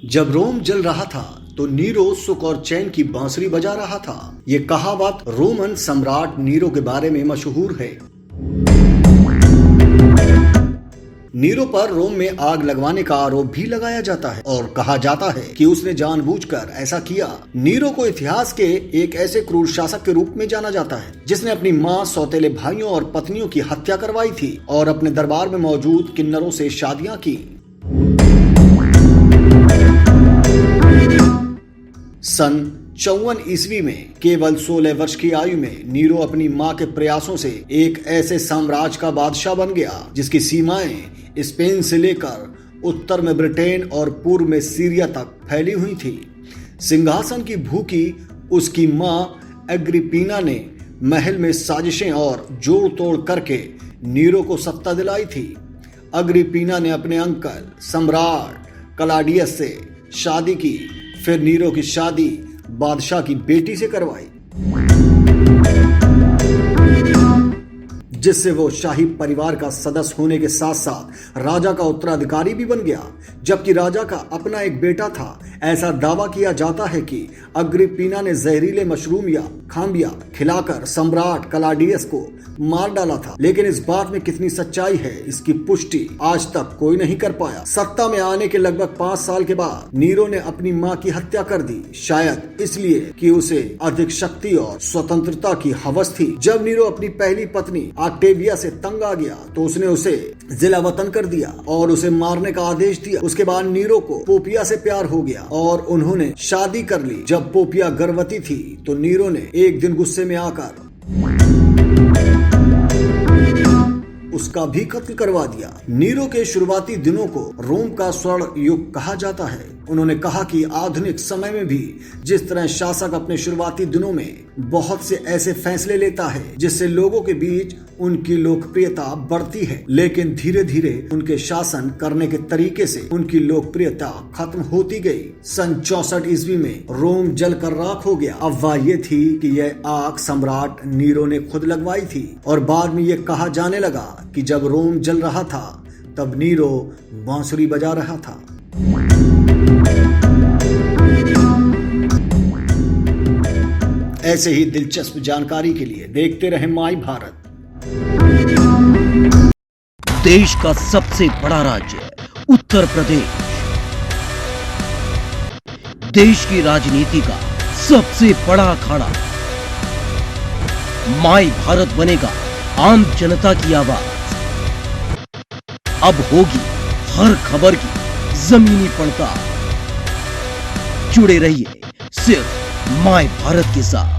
जब रोम जल रहा था तो नीरो सुख और चैन की बांसुरी बजा रहा था। ये कहावत रोमन सम्राट नीरो के बारे में मशहूर है। नीरो पर रोम में आग लगवाने का आरोप भी लगाया जाता है और कहा जाता है कि उसने जानबूझकर ऐसा किया। नीरो को इतिहास के एक ऐसे क्रूर शासक के रूप में जाना जाता है जिसने अपनी मां, सौतेले भाइयों और पत्नियों की हत्या करवाई थी और अपने दरबार में मौजूद किन्नरों से शादियां की। सन 54 ईस्वी में केवल 16 वर्ष की आयु में नीरो अपनी मां के प्रयासों से एक ऐसे साम्राज्य का बादशाह बन गया जिसकी सीमाएं स्पेन से लेकर उत्तर में ब्रिटेन और पूर्व में सीरिया तक फैली हुई थी। सिंहासन की भूखी उसकी मां एग्रिपीना ने महल में साजिशें और जोड़ तोड़ करके नीरो को सत्ता दिलाई थी। एग्रिपीना ने अपने अंकल सम्राट क्लॉडियस से शादी की, फिर नीरो की शादी बादशाह की बेटी से करवाई, जिससे वो शाही परिवार का सदस्य होने के साथ साथ राजा का उत्तराधिकारी भी बन गया। जबकि राजा का अपना एक बेटा था। ऐसा दावा किया जाता है कि अग्रिपीना ने जहरीले मशरूम या खामिया खिलाकर सम्राट क्लॉडियस को मार डाला था, लेकिन इस बात में कितनी सच्चाई है इसकी पुष्टि आज तक कोई नहीं कर पाया। सत्ता में आने के लगभग 5 साल के बाद नीरो ने अपनी मां की हत्या कर दी, शायद इसलिए कि उसे अधिक शक्ति और स्वतंत्रता की हवस थी। जब नीरो अपनी पहली पत्नी ऑक्टेविया से तंग आ गया तो उसने उसे जिला वतन कर दिया और उसे मारने का आदेश दिया। उसके बाद नीरो को पोपिया से प्यार हो गया और उन्होंने शादी कर ली। जब पोपिया गर्भवती थी तो नीरो ने एक दिन गुस्से में आकर उसका भी कत्ल करवा दिया। नीरो के शुरुआती दिनों को रोम का स्वर्ण युग कहा जाता है। उन्होंने कहा कि आधुनिक समय में भी जिस तरह शासक अपने शुरुआती दिनों में बहुत से ऐसे फैसले लेता है जिससे लोगों के बीच उनकी लोकप्रियता बढ़ती है, लेकिन धीरे धीरे उनके शासन करने के तरीके से उनकी लोकप्रियता खत्म होती गई। सन 64 ईस्वी में रोम जलकर राख हो गया। अफवाह ये थी कि यह आग सम्राट नीरो ने खुद लगवाई थी और बाद में यह कहा जाने लगा कि जब रोम जल रहा था तब नीरो बांसुरी बजा रहा था। ऐसे ही दिलचस्प जानकारी के लिए देखते रहें माई भारत। देश का सबसे बड़ा राज्य उत्तर प्रदेश, देश की राजनीति का सबसे बड़ा अखाड़ा। माई भारत बनेगा आम जनता की आवाज। अब होगी हर खबर की जमीनी पड़ताल। जुड़े रहिए सिर्फ माई भारत के साथ।